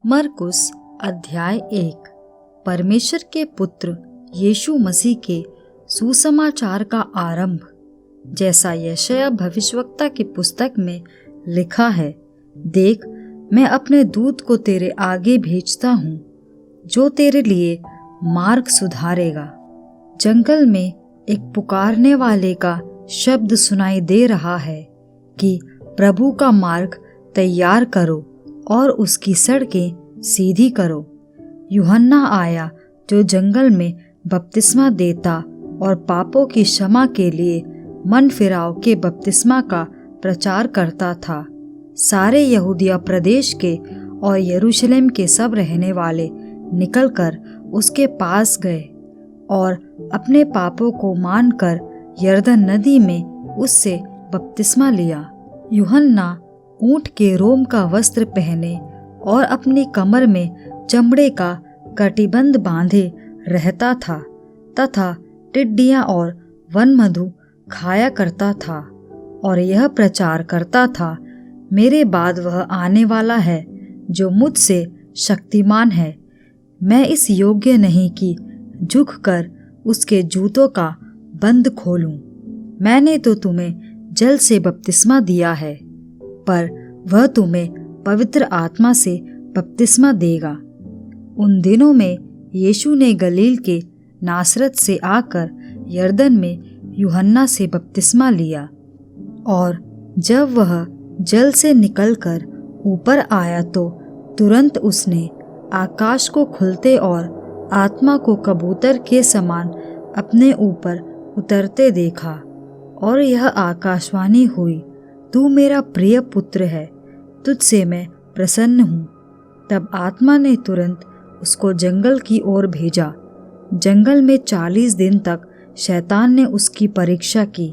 मरकुस अध्याय 1। परमेश्वर के पुत्र यीशु मसीह के सुसमाचार का आरंभ, जैसा यशायाह भविष्यवक्ता की पुस्तक में लिखा है। देख, मैं अपने दूत को तेरे आगे भेजता हूँ, जो तेरे लिए मार्ग सुधारेगा। जंगल में एक पुकारने वाले का शब्द सुनाई दे रहा है कि प्रभु का मार्ग तैयार करो और उसकी सड़कें सीधी करो। यूहन्ना आया जो जंगल में बपतिस्मा देता और पापों की क्षमा के लिए मन फिराव के बपतिस्मा का प्रचार करता था। सारे यहूदिया प्रदेश के और यरूशलेम के सब रहने वाले निकलकर उसके पास गए और अपने पापों को मानकर यरदन नदी में उससे बपतिस्मा लिया। यूहन्ना ऊंट के रोम का वस्त्र पहने और अपनी कमर में चमड़े का कटिबंध बांधे रहता था तथा टिड्डियां और वनमधु खाया करता था और यह प्रचार करता था, मेरे बाद वह आने वाला है जो मुझसे शक्तिमान है। मैं इस योग्य नहीं कि झुककर उसके जूतों का बंद खोलूं। मैंने तो तुम्हें जल से बपतिस्मा दिया है, पर वह तुम्हें पवित्र आत्मा से बपतिस्मा देगा। उन दिनों में यीशु ने गलील के नासरत से आकर यरदन में यूहन्ना से बपतिस्मा लिया, और जब वह जल से निकलकर ऊपर आया तो तुरंत उसने आकाश को खुलते और आत्मा को कबूतर के समान अपने ऊपर उतरते देखा, और यह आकाशवाणी हुई, तू मेरा प्रिय पुत्र है, तुझसे मैं प्रसन्न हूँ। तब आत्मा ने तुरंत उसको जंगल की ओर भेजा। जंगल में 40 दिन तक शैतान ने उसकी परीक्षा की,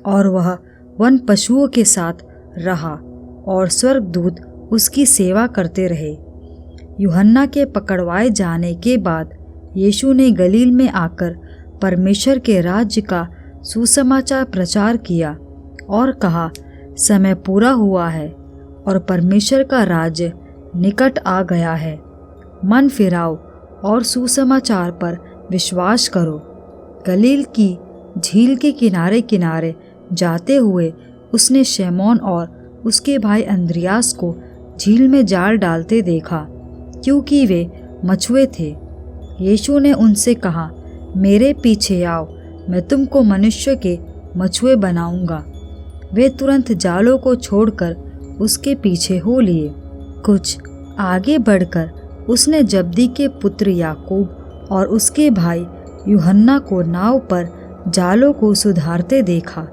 और वह वन पशुओं के साथ रहा और स्वर्गदूत उसकी सेवा करते रहे। यूहन्ना के पकड़वाए जाने के बाद यीशु ने गलील में आकर परमेश्वर के राज्य का सुसमाचार प्रचार किया और कहा, समय पूरा हुआ है और परमेश्वर का राज्य निकट आ गया है। मन फिराओ और सुसमाचार पर विश्वास करो। गलील की झील के किनारे किनारे जाते हुए उसने शमौन और उसके भाई अंद्रियास को झील में जाल डालते देखा, क्योंकि वे मछुए थे। यीशु ने उनसे कहा, मेरे पीछे आओ, मैं तुमको मनुष्य के मछुए बनाऊंगा। वे तुरंत जालों को छोड़कर उसके पीछे हो लिए। कुछ आगे बढ़कर उसने जब्दी के पुत्र याकूब और उसके भाई यूहन्ना को नाव पर जालों को सुधारते देखा।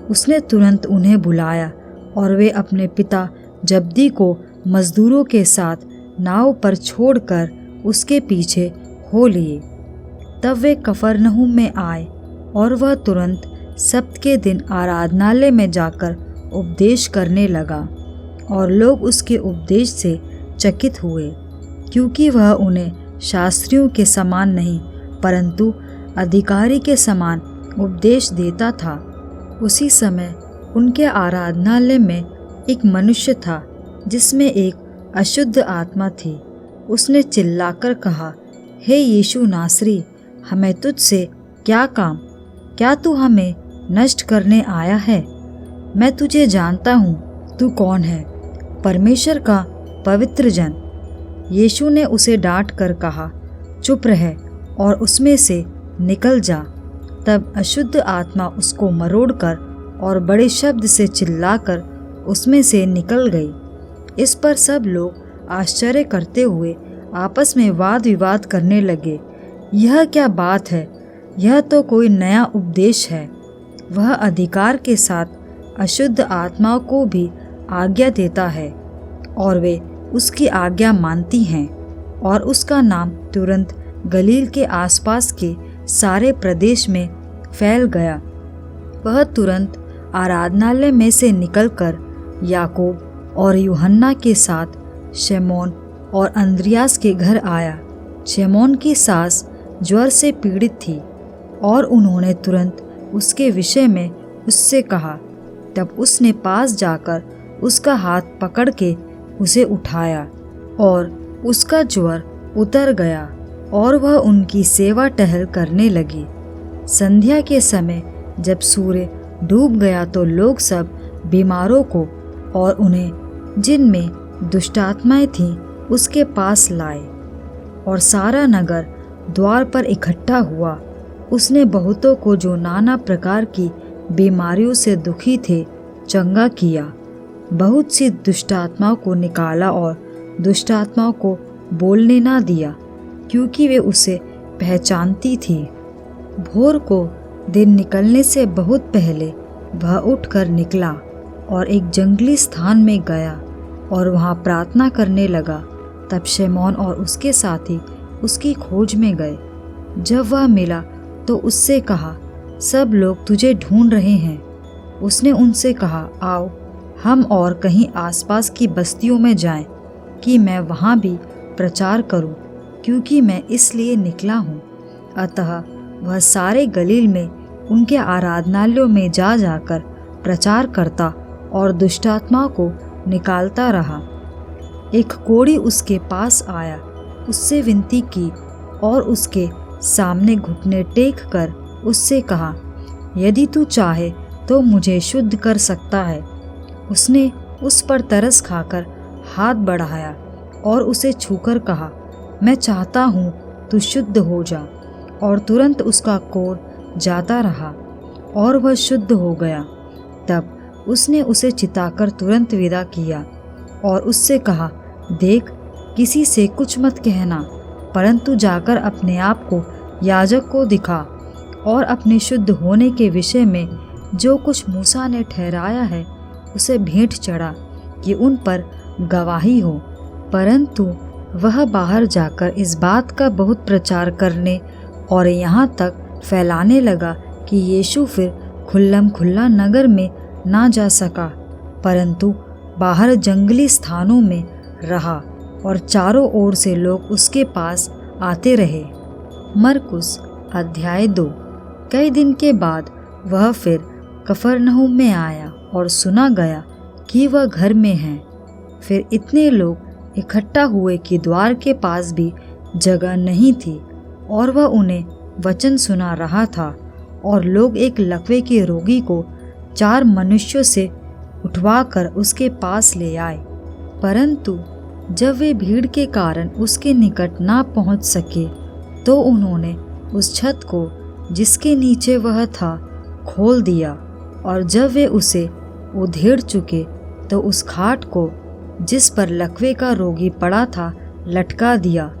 उसने तुरंत उन्हें बुलाया और वे अपने पिता जब्दी को मजदूरों के साथ नाव पर छोड़कर उसके पीछे हो लिए। तब वे कफरनहूम में आए और वह तुरंत सब्त के दिन आराधनालय में जाकर उपदेश करने लगा, और लोग उसके उपदेश से चकित हुए, क्योंकि वह उन्हें शास्त्रियों के समान नहीं परंतु अधिकारी के समान उपदेश देता था। उसी समय उनके आराधनालय में एक मनुष्य था जिसमें एक अशुद्ध आत्मा थी। उसने चिल्लाकर कहा, हे यीशु नासरी, हमें तुझसे क्या काम? क्या तू हमें नष्ट करने आया है? मैं तुझे जानता हूँ, तू कौन है, परमेश्वर का पवित्र जन। यीशु ने उसे डांट कर कहा, चुप रह और उसमें से निकल जा। तब अशुद्ध आत्मा उसको मरोड़कर और बड़े शब्द से चिल्लाकर उसमें से निकल गई। इस पर सब लोग आश्चर्य करते हुए आपस में वाद विवाद करने लगे, यह क्या बात है? यह तो कोई नया उपदेश है। वह अधिकार के साथ अशुद्ध आत्माओं को भी आज्ञा देता है, और वे उसकी आज्ञा मानती हैं। और उसका नाम तुरंत गलील के आसपास के सारे प्रदेश में फैल गया। वह तुरंत आराधनालय में से निकलकर याकूब और यूहन्ना के साथ शमौन और अंद्रियास के घर आया। शमौन की सास ज्वर से पीड़ित थी, और उन्होंने तुरंत उसके विषय में उससे कहा। तब उसने पास जाकर उसका हाथ पकड़ के उसे उठाया और उसका ज्वर उतर गया और वह उनकी सेवा टहल करने लगी। संध्या के समय जब सूर्य डूब गया तो लोग सब बीमारों को और उन्हें जिनमें दुष्टात्माएं थीं उसके पास लाए, और सारा नगर द्वार पर इकट्ठा हुआ। उसने बहुतों को जो नाना प्रकार की बीमारियों से दुखी थे चंगा किया, बहुत सी दुष्टात्माओं को निकाला और दुष्टात्माओं को बोलने ना दिया, क्योंकि वे उसे पहचानती थी। भोर को दिन निकलने से बहुत पहले वह उठकर निकला और एक जंगली स्थान में गया और वहाँ प्रार्थना करने लगा। तब शमौन और उसके साथी उसकी खोज में गए। जब वह मिला तो उससे कहा, सब लोग तुझे ढूंढ रहे हैं। उसने उनसे कहा, आओ हम और कहीं आसपास की बस्तियों में जाएं कि मैं वहाँ भी प्रचार करूं, क्योंकि मैं इसलिए निकला हूँ। अतः वह सारे गलील में उनके आराधनालयों में जा जाकर प्रचार करता और दुष्टात्माओं को निकालता रहा। एक कोढ़ी उसके पास आया, उससे विनती की और उसके सामने घुटने टेक कर उससे कहा, यदि तू चाहे तो मुझे शुद्ध कर सकता है। उसने उस पर तरस खाकर हाथ बढ़ाया और उसे छूकर कहा, मैं चाहता हूँ तू शुद्ध हो जा। और तुरंत उसका कोढ़ जाता रहा और वह शुद्ध हो गया। तब उसने उसे चिताकर तुरंत विदा किया और उससे कहा, देख, किसी से कुछ मत कहना, परंतु जाकर अपने आप को याजक को दिखा और अपने शुद्ध होने के विषय में जो कुछ मूसा ने ठहराया है उसे भेंट चढ़ा कि उन पर गवाही हो। परंतु वह बाहर जाकर इस बात का बहुत प्रचार करने और यहाँ तक फैलाने लगा कि यीशु फिर खुल्लम खुल्ला नगर में ना जा सका, परंतु बाहर जंगली स्थानों में रहा और चारों ओर से लोग उसके पास आते रहे। मरकुस अध्याय 2। कई दिन के बाद वह फिर कफरनहूम में आया और सुना गया कि वह घर में है। फिर इतने लोग इकट्ठा हुए कि द्वार के पास भी जगह नहीं थी, और वह उन्हें वचन सुना रहा था। और लोग एक लकवे के रोगी को 4 मनुष्यों से उठवाकर उसके पास ले आए, परंतु जब वे भीड़ के कारण उसके निकट ना पहुंच सके तो उन्होंने उस छत को जिसके नीचे वह था खोल दिया, और जब वे उसे उधेड़ चुके तो उस खाट को जिस पर लकवे का रोगी पड़ा था लटका दिया।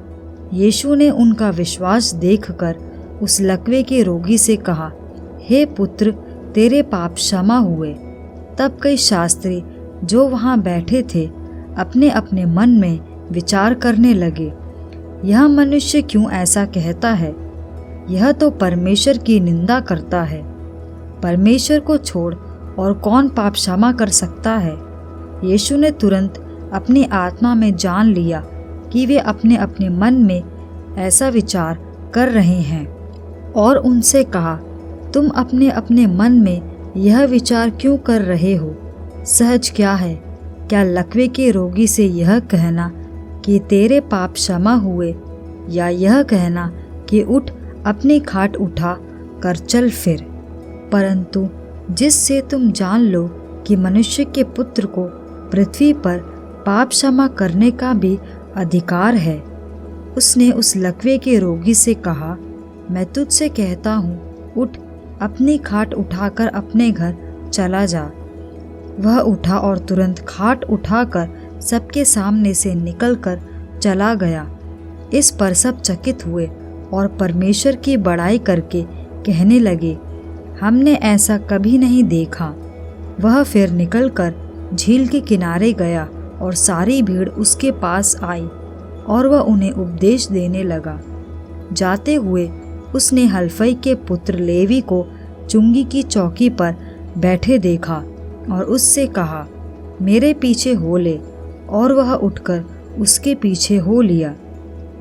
यीशु ने उनका विश्वास देखकर उस लकवे के रोगी से कहा, हे पुत्र, तेरे पाप क्षमा हुए। तब कई शास्त्री जो वहाँ बैठे थे अपने अपने मन में विचार करने लगे, यह मनुष्य क्यों ऐसा कहता है? यह तो परमेश्वर की निंदा करता है। परमेश्वर को छोड़ और कौन पाप क्षमा कर सकता है? यीशु ने तुरंत अपनी आत्मा में जान लिया कि वे अपने अपने मन में ऐसा विचार कर रहे हैं, और उनसे कहा, तुम अपने अपने मन में यह विचार क्यों कर रहे हो? सहज क्या है? क्या लकवे के रोगी से यह कहना कि तेरे पाप क्षमा हुए, या यह कहना कि उठ अपनी खाट उठा कर चल फिर? परंतु जिससे तुम जान लो कि मनुष्य के पुत्र को पृथ्वी पर पाप क्षमा करने का भी अधिकार है। उसने उस लकवे के रोगी से कहा, मैं तुझसे कहता हूँ, उठ अपनी खाट उठाकर अपने घर चला जा। वह उठा और तुरंत खाट उठाकर सबके सामने से निकलकर चला गया। इस पर सब चकित हुए और परमेश्वर की बड़ाई करके कहने लगे, हमने ऐसा कभी नहीं देखा। वह फिर निकलकर झील के किनारे गया और सारी भीड़ उसके पास आई और वह उन्हें उपदेश देने लगा। जाते हुए उसने हलफई के पुत्र लेवी को चुंगी की चौकी पर बैठे देखा और उससे कहा, मेरे पीछे हो ले, और वह उठकर उसके पीछे हो लिया।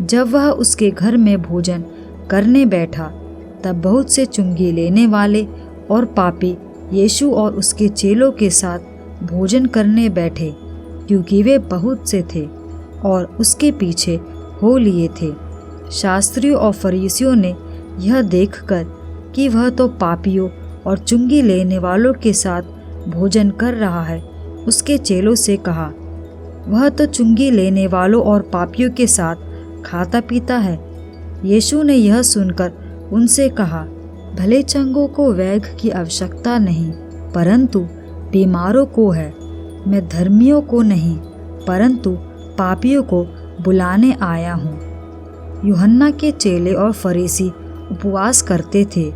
जब वह उसके घर में भोजन करने बैठा तब बहुत से चुंगी लेने वाले और पापी यीशु और उसके चेलों के साथ भोजन करने बैठे, क्योंकि वे बहुत से थे। और उसके पीछे हो लिए थे। शास्त्रियों और फरीसियों ने यह देखकर कि वह तो पापियों और चुंगी लेने वालों के साथ भोजन कर रहा है, उसके चेलों से कहा, वह तो चुंगी लेने वालों और पापियों के साथ खाता पीता है। यीशु ने यह सुनकर उनसे कहा, भले चंगों को वैद्य की आवश्यकता नहीं, परंतु बीमारों को है। मैं धर्मियों को नहीं, परंतु पापियों को बुलाने आया हूँ। यूहन्ना के चेले और फरीसी उपवास करते थे,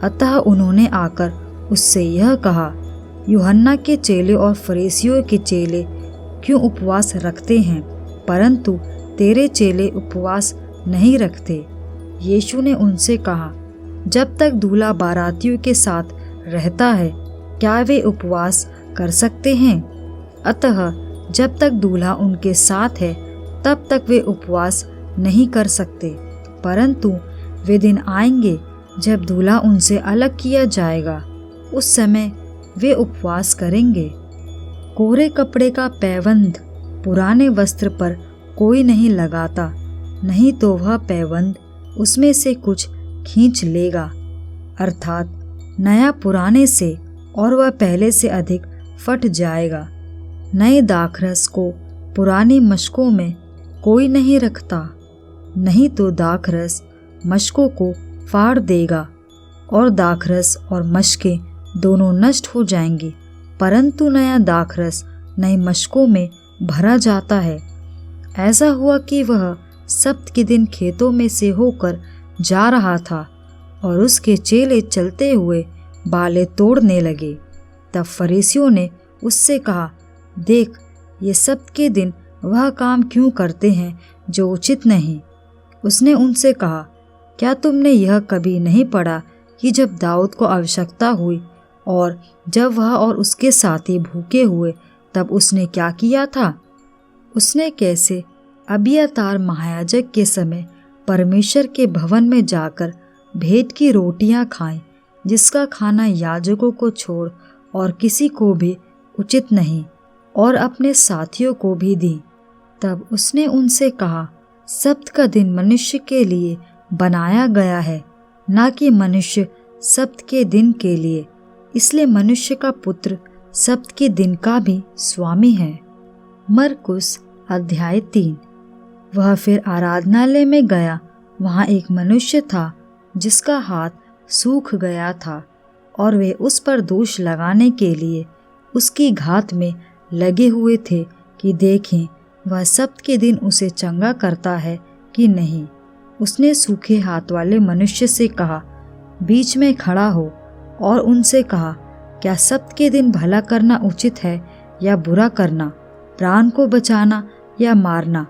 अतः उन्होंने आकर उससे यह कहा, यूहन्ना के चेले और फरीसियों के चेले क्यों उपवास रखते हैं, परंतु तेरे चेले उपवास नहीं रखते। यीशु ने उनसे कहा, जब तक दूल्हा बारातियों के साथ रहता है, क्या वे उपवास कर सकते हैं? अतः जब तक दूल्हा उनके साथ है, तब तक वे उपवास नहीं कर सकते, परंतु वे दिन आएंगे जब दूल्हा उनसे अलग किया जाएगा, उस समय वे उपवास करेंगे। कोरे कपड़े का पैबंद पुराने वस्त्र पर कोई नहीं लगाता, नहीं तो वह पैबंद उसमें से कुछ खींच लेगा, अर्थात नया पुराने से, और वह पहले से अधिक फट जाएगा। नए दाखरस को पुरानी मशकों में कोई नहीं रखता, नहीं तो दाखरस मशकों को फाड़ देगा और दाखरस और मशकें दोनों नष्ट हो जाएंगी, परंतु नया दाखरस नई मशकों में भरा जाता है। ऐसा हुआ कि वह सब्त के दिन खेतों में से होकर जा रहा था और उसके चेले चलते हुए बालें तोड़ने लगे। तब फरीसियों ने उससे कहा, देख, ये सब्त के दिन वह काम क्यों करते हैं जो उचित नहीं। उसने उनसे कहा, क्या तुमने यह कभी नहीं पढ़ा कि जब दाऊद को आवश्यकता हुई और जब वह और उसके साथी भूखे हुए, तब उसने क्या किया था? उसने कैसे अबियातार महायाजक के समय परमेश्वर के भवन में जाकर भेंट की रोटियां खाएं, जिसका खाना याजकों को छोड़ और किसी को भी उचित नहीं, और अपने साथियों को भी दी। तब उसने उनसे कहा, सब्त का दिन मनुष्य के लिए बनाया गया है, ना कि मनुष्य सब्त के दिन के लिए। इसलिए मनुष्य का पुत्र सब्त के दिन का भी स्वामी है। मरकुस अध्याय 3। वह फिर आराधनालय में गया। वहाँ एक मनुष्य था जिसका हाथ सूख गया था, और वे उस पर दोष लगाने के लिए उसकी घात में लगे हुए थे कि देखें वह सब्त के दिन उसे चंगा करता है कि नहीं। उसने सूखे हाथ वाले मनुष्य से कहा, बीच में खड़ा हो, और उनसे कहा, क्या सब्त के दिन भला करना उचित है या बुरा करना, प्राण को बचाना या मारना?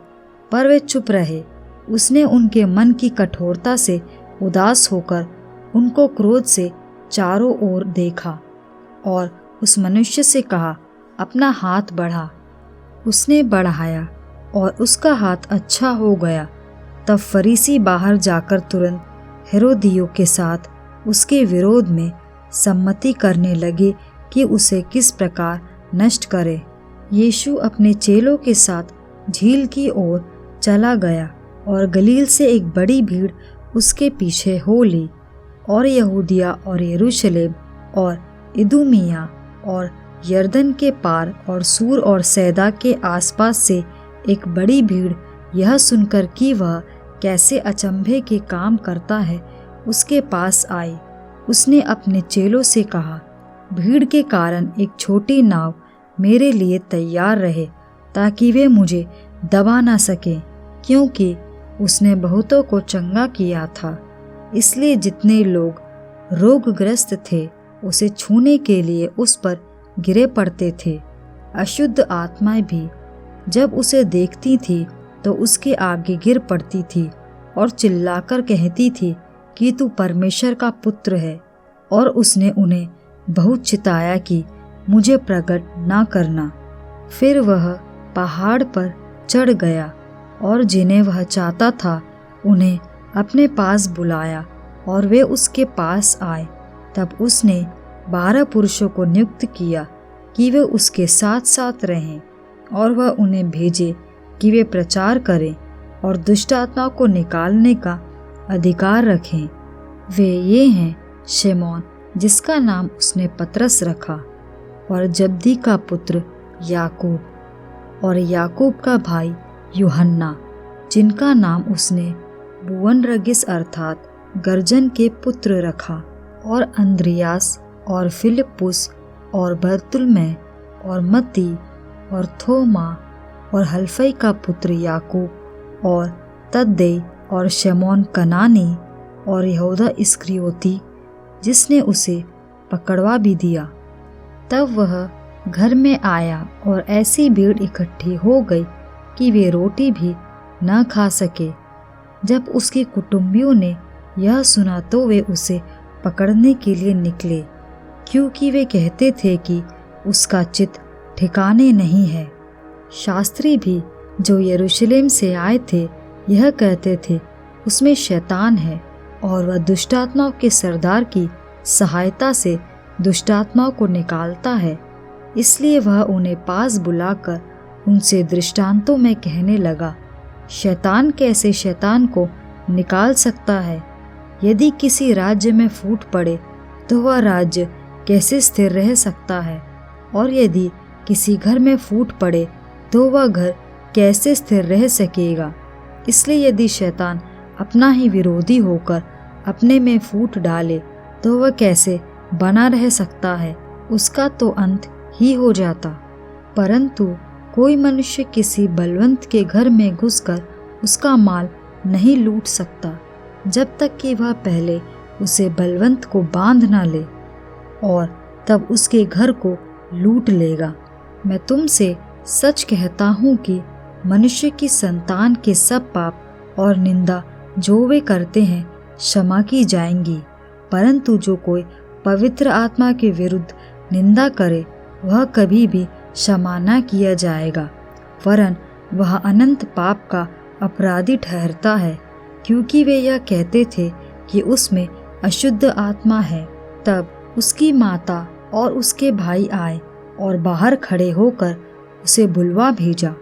पर वे चुप रहे। उसने उनके मन की कठोरता से उदास होकर उनको क्रोध से चारों ओर देखा और उस मनुष्य से कहा, अपना हाथ बढ़ा। उसने बढ़ाया और उसका हाथ अच्छा हो गया। तब फरीसी बाहर जाकर तुरंत हेरोदियों के साथ उसके विरोध में सम्मति करने लगे कि उसे किस प्रकार नष्ट करे। यीशु अपने चेलों के साथ झील की ओर चला गया और गलील से एक बड़ी भीड़ उसके पीछे हो ली, और यहूदिया और यरूशलेम और इदुमिया और यरदन के पार और सूर और सैदा के आसपास से एक बड़ी भीड़ यह सुनकर कि वह कैसे अचंभे के काम करता है, उसके पास आई। उसने अपने चेलों से कहा, भीड़ के कारण एक छोटी नाव मेरे लिए तैयार रहे, ताकि वे मुझे दबा ना सके, क्योंकि उसने बहुतों को चंगा किया था। इसलिए जितने लोग रोगग्रस्त थे उसे छूने के लिए उस पर गिरे पड़ते थे। अशुद्ध आत्माएं भी जब उसे देखती थी तो उसके आगे गिर पड़ती थी और चिल्लाकर कहती थी कि तू परमेश्वर का पुत्र है। और उसने उन्हें बहुत चिताया कि मुझे प्रकट ना करना। फिर वह पहाड़ पर चढ़ गया और जिन्हें वह चाहता था उन्हें अपने पास बुलाया और वे उसके पास आए। तब उसने 12 पुरुषों को नियुक्त किया कि वे उसके साथ साथ रहें, और वह उन्हें भेजे कि वे प्रचार करें और दुष्ट आत्माओं को निकालने का अधिकार रखें। वे ये हैं शिमोन, जिसका नाम उसने पतरस रखा, और जब्दी का पुत्र याकूब, और याकूब का भाई यूहन्ना, जिनका नाम उसने बुअनरगिस अर्थात गर्जन के पुत्र रखा, और अंद्रियास और फिलिप्पुस और बरतुल्मै और मत्ती और थोमा और हल्फई का पुत्र याकूब और तद्दे और शमौन कनानी और यहूदा इस्करियोती, जिसने उसे पकड़वा भी दिया। तब वह घर में आया और ऐसी भीड़ इकट्ठी हो गई कि वे रोटी भी न खा सके। जब उसके कुटुंबियों ने यह सुना तो वे उसे पकड़ने के लिए निकले, क्योंकि वे कहते थे कि उसका चित्त ठिकाने नहीं है। शास्त्री भी जो यरूशलेम से आए थे यह कहते थे, उसमें शैतान है और वह दुष्टात्माओं के सरदार की सहायता से दुष्टात्माओं को निकालता है। इसलिए वह उन्हें पास बुलाकर उनसे दृष्टांतों में कहने लगा, शैतान कैसे शैतान को निकाल सकता है? यदि किसी राज्य में फूट पड़े तो वह राज्य कैसे स्थिर रह सकता है? और यदि किसी घर में फूट पड़े तो वह घर कैसे स्थिर रह सकेगा? इसलिए यदि शैतान अपना ही विरोधी होकर अपने में फूट डाले तो वह कैसे बना रह सकता है? उसका तो अंत ही हो जाता। परंतु कोई मनुष्य किसी बलवंत के घर में घुसकर उसका माल नहीं लूट सकता, जब तक कि वह पहले उसे बलवंत को बांध ना ले, और तब उसके घर को लूट लेगा। मैं तुमसे सच कहता हूँ कि मनुष्य की संतान के सब पाप और निंदा जो वे करते हैं क्षमा की जाएंगी, परंतु जो कोई पवित्र आत्मा के विरुद्ध निंदा करे वह कभी भी क्षमा न किया जाएगा, वरन वह अनंत पाप का अपराधी ठहरता है। क्योंकि वे यह कहते थे कि उसमें अशुद्ध आत्मा है। तब उसकी माता और उसके भाई आए और बाहर खड़े होकर उसे बुलवा भेजा।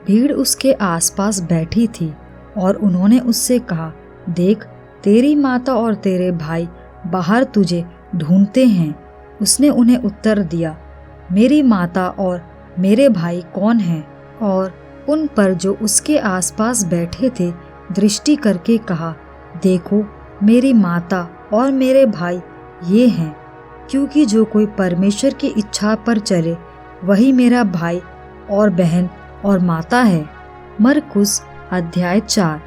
भीड़ उसके आसपास बैठी थी और उन्होंने उससे कहा, देख, तेरी माता और तेरे भाई बाहर तुझे ढूंढते हैं। उसने उन्हें उत्तर दिया, मेरी माता और मेरे भाई कौन हैं? और उन पर जो उसके आसपास बैठे थे दृष्टि करके कहा, देखो, मेरी माता और मेरे भाई ये हैं। क्योंकि जो कोई परमेश्वर की इच्छा पर चले वही मेरा भाई और बहन और माता है। मरकुस अध्याय 4।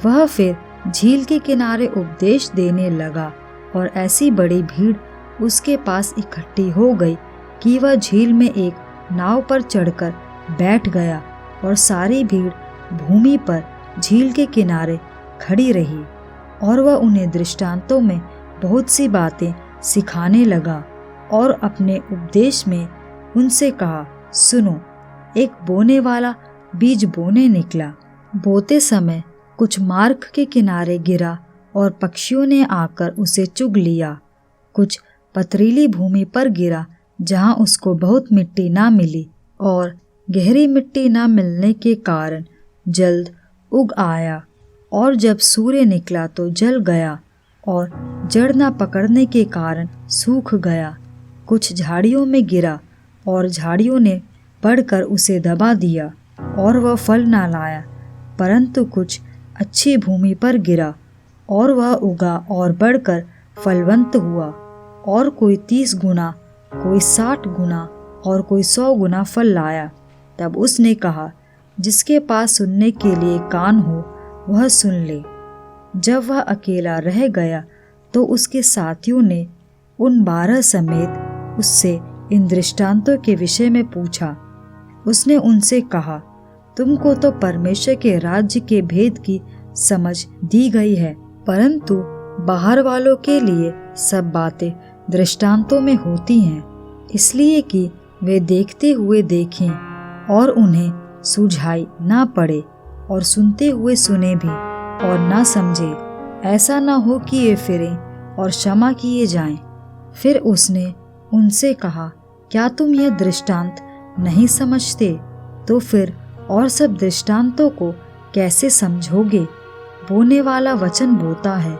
वह फिर झील के किनारे उपदेश देने लगा और ऐसी बड़ी भीड़ उसके पास इकट्ठी हो गई कि वह झील में एक नाव पर चढ़कर बैठ गया और सारी भीड़ भूमि पर झील के किनारे खड़ी रही। और वह उन्हें दृष्टांतों में बहुत सी बातें सिखाने लगा और अपने उपदेश में उनसे कहा, सुनो, एक बोने वाला बीज बोने निकला। बोते समय कुछ मार्ग के किनारे गिरा और पक्षियों ने आकर उसे चुग लिया। कुछ पथरीली भूमि पर गिरा जहाँ उसको बहुत मिट्टी ना मिली, और गहरी मिट्टी ना मिलने के कारण जल्द उग आया, और जब सूर्य निकला तो जल गया और जड़ न पकड़ने के कारण सूख गया। कुछ झाड़ियों में गिरा और झाड़ियों ने बढ़कर उसे दबा दिया और वह फल ना लाया। परंतु कुछ अच्छी भूमि पर गिरा और वह उगा और बढ़कर फलवंत हुआ, और कोई 30 गुना, कोई 60 गुना और कोई 100 गुना फल लाया। तब उसने कहा, जिसके पास सुनने के लिए कान हो वह सुन ले। जब वह अकेला रह गया तो उसके साथियों ने उन 12 समेत उससे इन दृष्टांतों के विषय में पूछा। उसने उनसे कहा, तुमको तो परमेश्वर के राज्य के भेद की समझ दी गई है, परंतु बाहर वालों के लिए सब बातें दृष्टांतों में होती हैं, इसलिए कि वे देखते हुए देखें और उन्हें सुझाई ना पड़े, और सुनते हुए सुने भी और ना समझे, ऐसा ना हो कि ये फिरें और क्षमा किए जाएं। फिर उसने उनसे कहा, क्या तुम यह दृष्टांत नहीं समझते? तो फिर और सब दृष्टांतों को कैसे समझोगे? बोने वाला वचन बोता है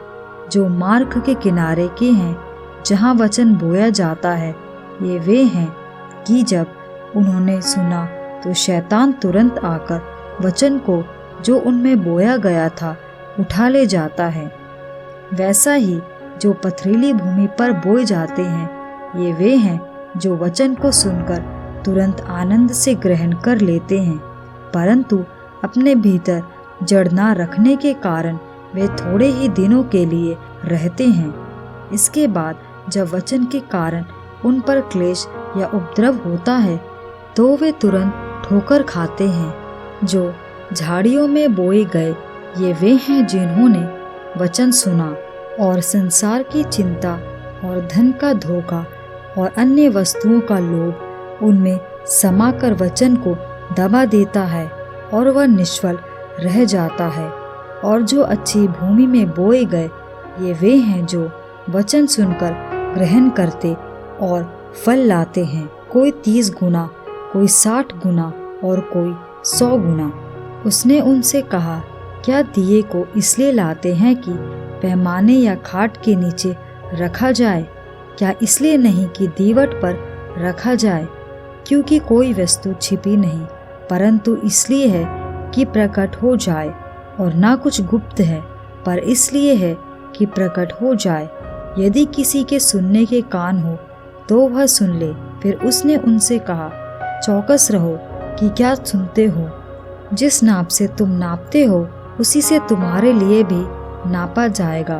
जो मार्ग के किनारे के हैं, जहाँ वचन बोया जाता है। ये वे हैं कि जब उन्होंने सुना तो शैतान तुरंत आकर वचन को जो उनमें बोया गया था उठा ले जाता है। वैसा ही जो पथरीली भूमि पर बोए जाते हैं, ये वे हैं जो वचन को सुनकर तुरंत आनंद से ग्रहण कर लेते हैं, परंतु अपने भीतर जड़ ना रखने के कारण वे थोड़े ही दिनों के लिए रहते हैं। इसके बाद जब वचन के कारण उन पर क्लेश या उपद्रव होता है तो वे तुरंत ठोकर खाते हैं। जो झाड़ियों में बोए गए, ये वे हैं जिन्होंने वचन सुना और संसार की चिंता और धन का धोखा और अन्य वस्तुओं का लोभ उनमें समाकर वचन को दबा देता है और वह निष्फल रह जाता है। और जो अच्छी भूमि में बोए गए, ये वे हैं जो वचन सुनकर ग्रहण करते और फल लाते हैं, कोई 30 गुना, कोई 60 गुना और कोई 100 गुना। उसने उनसे कहा, क्या दिए को इसलिए लाते हैं कि पैमाने या खाट के नीचे रखा जाए? क्या इसलिए नहीं कि दीवट पर रखा जाए? क्योंकि कोई वस्तु छिपी नहीं, परंतु इसलिए है कि प्रकट हो जाए, और ना कुछ गुप्त है, पर इसलिए है कि प्रकट हो जाए। यदि किसी के सुनने के कान हो तो वह सुन ले। फिर उसने उनसे कहा, चौकस रहो कि क्या सुनते हो। जिस नाप से तुम नापते हो उसी से तुम्हारे लिए भी नापा जाएगा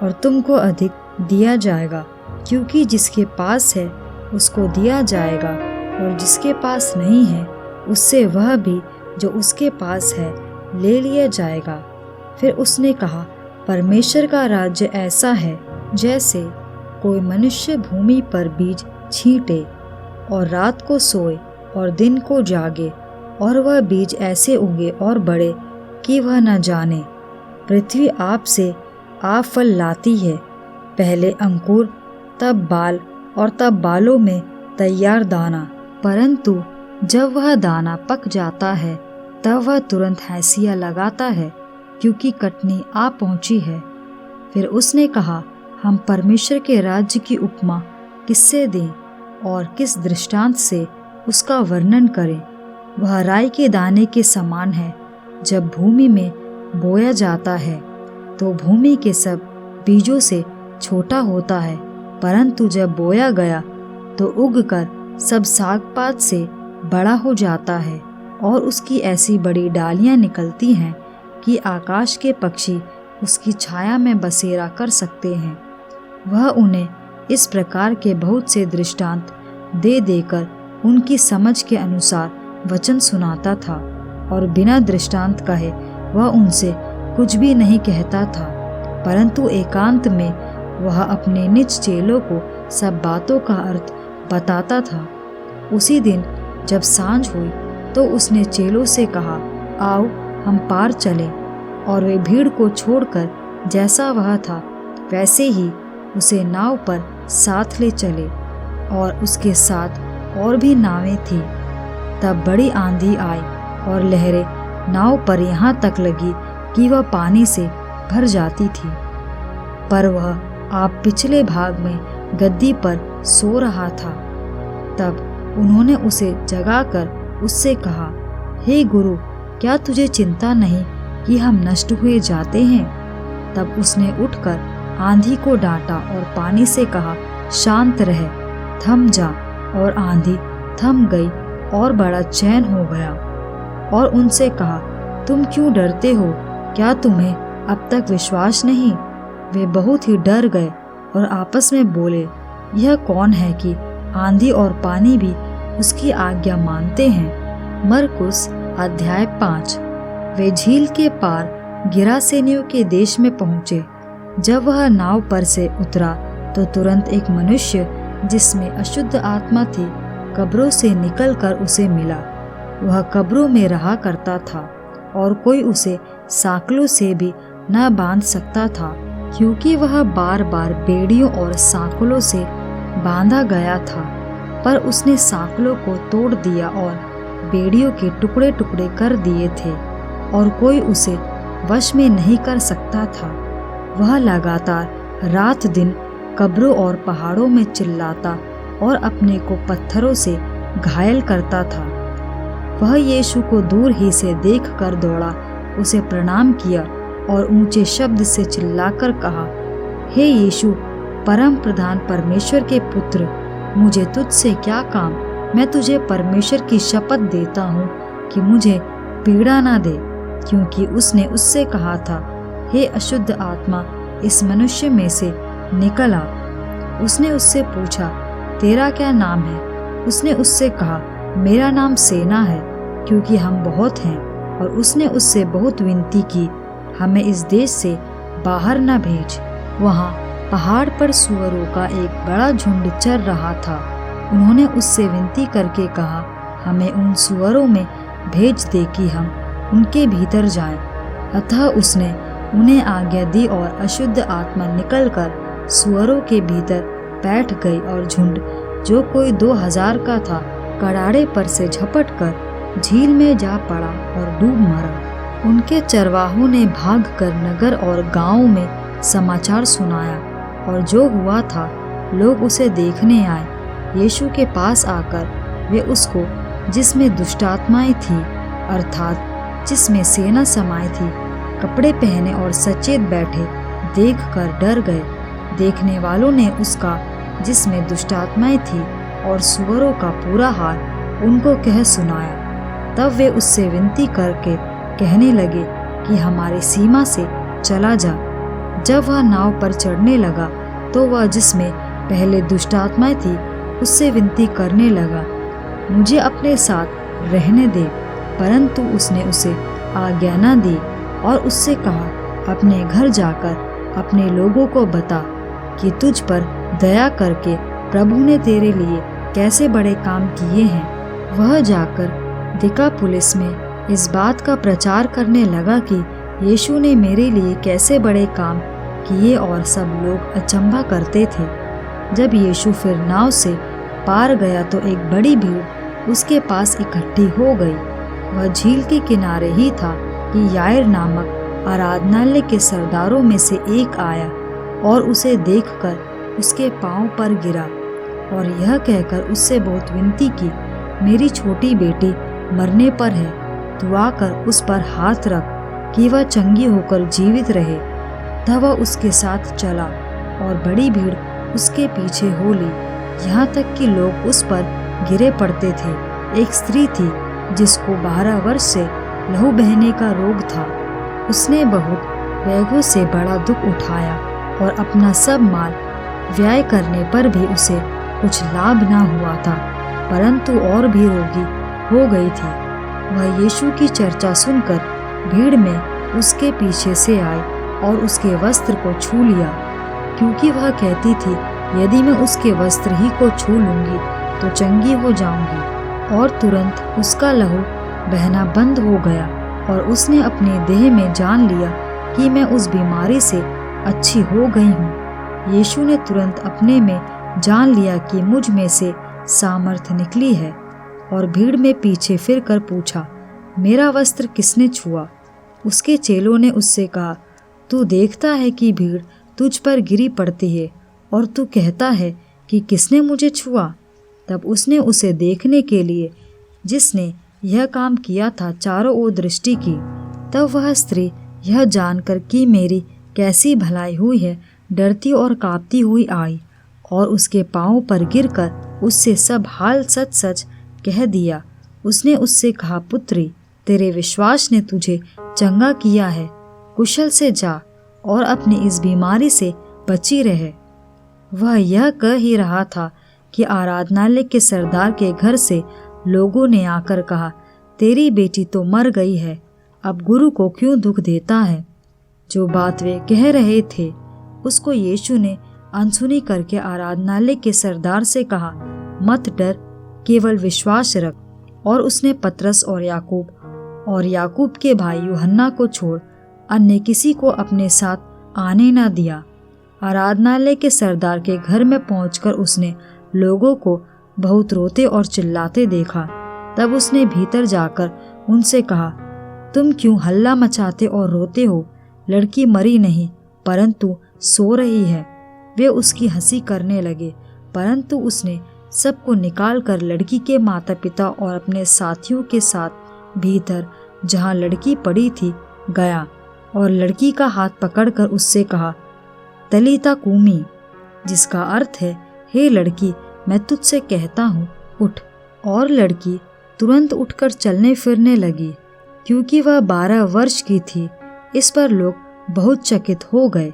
और तुमको अधिक दिया जाएगा। क्योंकि जिसके पास है उसको दिया जाएगा, और जिसके पास नहीं है उससे वह भी जो उसके पास है ले लिया जाएगा। फिर उसने कहा, परमेश्वर का राज्य ऐसा है जैसे कोई मनुष्य भूमि पर बीज छींटे और रात को सोए और दिन को जागे, और वह बीज ऐसे उगे और बढ़े कि वह न जाने। पृथ्वी आप से आप फल लाती है, पहले अंकुर, तब बाल, और तब बालों में तैयार दाना। परंतु जब वह दाना पक जाता है तब वह तुरंत हैसिया लगाता है, क्योंकि कटनी आ पहुंची है। फिर उसने कहा, हम परमेश्वर के राज्य की उपमा किससे दें और किस दृष्टांत से उसका वर्णन करें? वह राई के दाने के समान है। जब भूमि में बोया जाता है तो भूमि के सब बीजों से छोटा होता है, परंतु जब बोया गया तो उगकर सब साग पात से बड़ा हो जाता है, और उसकी ऐसी बड़ी डालियां निकलती हैं कि आकाश के पक्षी उसकी छाया में बसेरा कर सकते हैं। वह उन्हें इस प्रकार के बहुत से दृष्टांत दे देकर उनकी समझ के अनुसार वचन सुनाता था, और बिना दृष्टांत कहे वह उनसे कुछ भी नहीं कहता था, परंतु एकांत में वह अपने निज चेलों को सब बातों का अर्थ बताता था। उसी दिन जब सांझ हुई तो उसने चेलों से कहा, आओ हम पार चलें। और वे भीड़ को छोड़कर जैसा वह था वैसे ही उसे नाव पर साथ ले चले, और उसके साथ और भी नावें थीं। तब बड़ी आंधी आई और लहरें नाव पर यहाँ तक लगी कि वह पानी से भर जाती थी। पर वह आप पिछले भाग में गद्दी पर सो रहा था। तब उन्होंने उसे जगाकर उससे कहा, हे गुरु, क्या तुझे चिंता नहीं कि हम नष्ट हुए जाते हैं? तब उसने उठकर आंधी को डांटा और पानी से कहा, शांत रह, थम जा। और आंधी थम गई और बड़ा चैन हो गया। और उनसे कहा, तुम क्यों डरते हो? क्या तुम्हें अब तक विश्वास नहीं? वे बहुत ही डर गए और आपस में बोले, यह कौन है कि आंधी और पानी भी उसकी आज्ञा मानते हैं। मरकुस अध्याय 5। वे झील के पार गिरासेनियों के देश में पहुँचे। जब वह नाव पर से उतरा तो तुरंत एक मनुष्य जिसमें अशुद्ध आत्मा थी कब्रों से निकलकर उसे मिला। वह कब्रों में रहा करता था और कोई उसे साँकलों से भी न बांध सकता था, क्योंकि वह बार बार बेड़ियों और साँकलों से बांधा गया था। पर उसने साँकलों को तोड़ दिया और बेड़ियों के टुकड़े टुकड़े कर दिए थे और कोई उसे वश में नहीं कर सकता था। वह लगातार रात दिन कब्रों और पहाड़ों में चिल्लाता और अपने को पत्थरों से घायल करता था। वह यीशु को दूर ही से देख कर दौड़ा, उसे प्रणाम किया और ऊंचे शब्द से चिल्लाकर कहा, हे यीशु, परम प्रधान परमेश्वर के पुत्र, मुझे तुझसे क्या काम? मैं तुझे परमेश्वर की शपथ देता हूँ कि मुझे पीड़ा ना दे। क्योंकि उसने उससे कहा था, हे अशुद्ध आत्मा, इस मनुष्य में से निकल आ। उसने उससे पूछा, तेरा क्या नाम है? उसने उससे कहा, मेरा नाम सेना है, क्योंकि हम बहुत हैं। और उसने उससे बहुत विनती की, हमें इस देश से बाहर न भेज। वहाँ पहाड़ पर सुअरों का एक बड़ा झुंड चर रहा था। उन्होंने उससे विनती करके कहा, हमें उन सुअरों में भेज दे कि हम उनके भीतर जाएं। अतः उसने उन्हें आज्ञा दी और अशुद्ध आत्मा निकलकर सुअरों के भीतर बैठ गई और झुंड, जो कोई 2000 का था, कड़ाड़े पर से झपटकर झील में जा पड़ा और डूब मरा। उनके चरवाहों ने भागकर नगर और गांवों में समाचार सुनाया और जो हुआ था लोग उसे देखने आए। यीशु के पास आकर वे उसको, जिसमें दुष्टात्माएं थी, अर्थात जिसमें सेना समाई थी, कपड़े पहने और सचेत बैठे देखकर डर गए। देखने वालों ने उसका, जिसमें दुष्टात्माएं थी, और सुअरों का पूरा हाल उनको कह सुनाया। तब वे उससे विनती करके कहने लगे कि हमारी सीमा से चला जा। जब वह नाव पर चढ़ने लगा तो वह, जिसमें पहले दुष्टात्माएं थी, उससे विनती करने लगा, मुझे अपने साथ रहने दे। परंतु उसने उसे आज्ञा न दी और उससे कहा, अपने घर जाकर अपने लोगों को बता कि तुझ पर दया करके प्रभु ने तेरे लिए कैसे बड़े काम किए हैं। वह जाकर दिकापुलिस में इस बात का प्रचार करने लगा कि यीशु ने मेरे लिए कैसे बड़े काम किए, और सब लोग अचंभा करते थे। जब यीशु फिर नाव से पार गया तो एक बड़ी भीड़ उसके पास इकट्ठी हो गई। वह झील के किनारे ही था कि याईर नामक आराधनालय के सरदारों में से एक आया और उसे देखकर उसके पांव पर गिरा और यह कहकर उससे बहुत विनती की, मेरी छोटी बेटी मरने पर है, तू आकर उस पर हाथ रख कि वह चंगी होकर जीवित रहे। तब वह उसके साथ चला और बड़ी भीड़ उसके पीछे हो ली, यहाँ तक कि लोग उस पर गिरे पड़ते थे। एक स्त्री थी जिसको 12 वर्ष से लहू बहने का रोग था। उसने बहुत वेगों से बड़ा दुख उठाया और अपना सब माल व्यय करने पर भी उसे कुछ लाभ न हुआ था, परंतु और भी रोगी हो गई थी। वह यीशु की चर्चा सुनकर भीड़ में उसके पीछे से आई और उसके वस्त्र को छू लिया, क्योंकि वह कहती थी, यदि मैं उसके वस्त्र ही को छू लूंगी तो चंगी हो जाऊंगी। और तुरंत उसका लहू बहना बंद हो गया और उसने अपने देह में जान लिया कि मैं उस बीमारी से अच्छी हो गई हूँ। यीशु ने तुरंत अपने में जान लिया कि मुझ में से सामर्थ निकली है और भीड़ में पीछे फिरकर पूछा, मेरा वस्त्र किसने छुआ? उसके चेलों ने उससे कहा, तू देखता है कि भीड़ तुझ पर गिरी पड़ती है और तू कहता है कि किसने मुझे छुआ? तब उसने उसे देखने के लिए, जिसने यह काम किया था, चारों ओर दृष्टि की। तब वह स्त्री यह जानकर कि मेरी कैसी भलाई हुई है, डरती और कांपती हुई आई और उसके पांवों पर गिरकर उससे सब हाल सच सच कह दिया। उसने उससे कहा, पुत्री, तेरे विश्वास ने तुझे चंगा किया है, कुशल से जा और अपनी इस बीमारी से बची रहे। वह यह कह ही रहा था कि आराधनालय के सरदार के घर से लोगों ने आकर कहा, तेरी बेटी तो मर गई है, अब गुरु को क्यों दुख देता है? जो बात वे कह रहे थे उसको यीशु ने अनसुनी करके आराधनालय के सरदार से कहा, मत डर, केवल विश्वास रख। और उसने पतरस और याकूब के भाई यूहन्ना को छोड़ अन्य किसी को अपने साथ आने न दिया। आराधनालय के सरदार के घर में पहुंचकर उसने लोगों को बहुत रोते और चिल्लाते देखा। तब उसने भीतर जाकर उनसे कहा, तुम क्यों हल्ला मचाते और रोते हो? लड़की मरी नहीं परंतु सो रही है। वे उसकी हंसी करने लगे, परंतु उसने सबको निकाल कर लड़की के माता पिता और अपने साथियों के साथ भीतर जहाँ लड़की पड़ी थी गया और लड़की का हाथ पकड़कर उससे कहा, तलीता कूमी, जिसका अर्थ है, हे लड़की, मैं तुझसे कहता हूँ, उठ। और लड़की तुरंत उठकर चलने फिरने लगी, क्योंकि वह 12 वर्ष की थी। इस पर लोग बहुत चकित हो गए।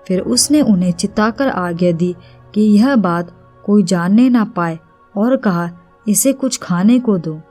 फिर उसने उन्हें चिताकर आज्ञा दी कि यह बात कोई जानने ना पाए और कहा, इसे कुछ खाने को दो।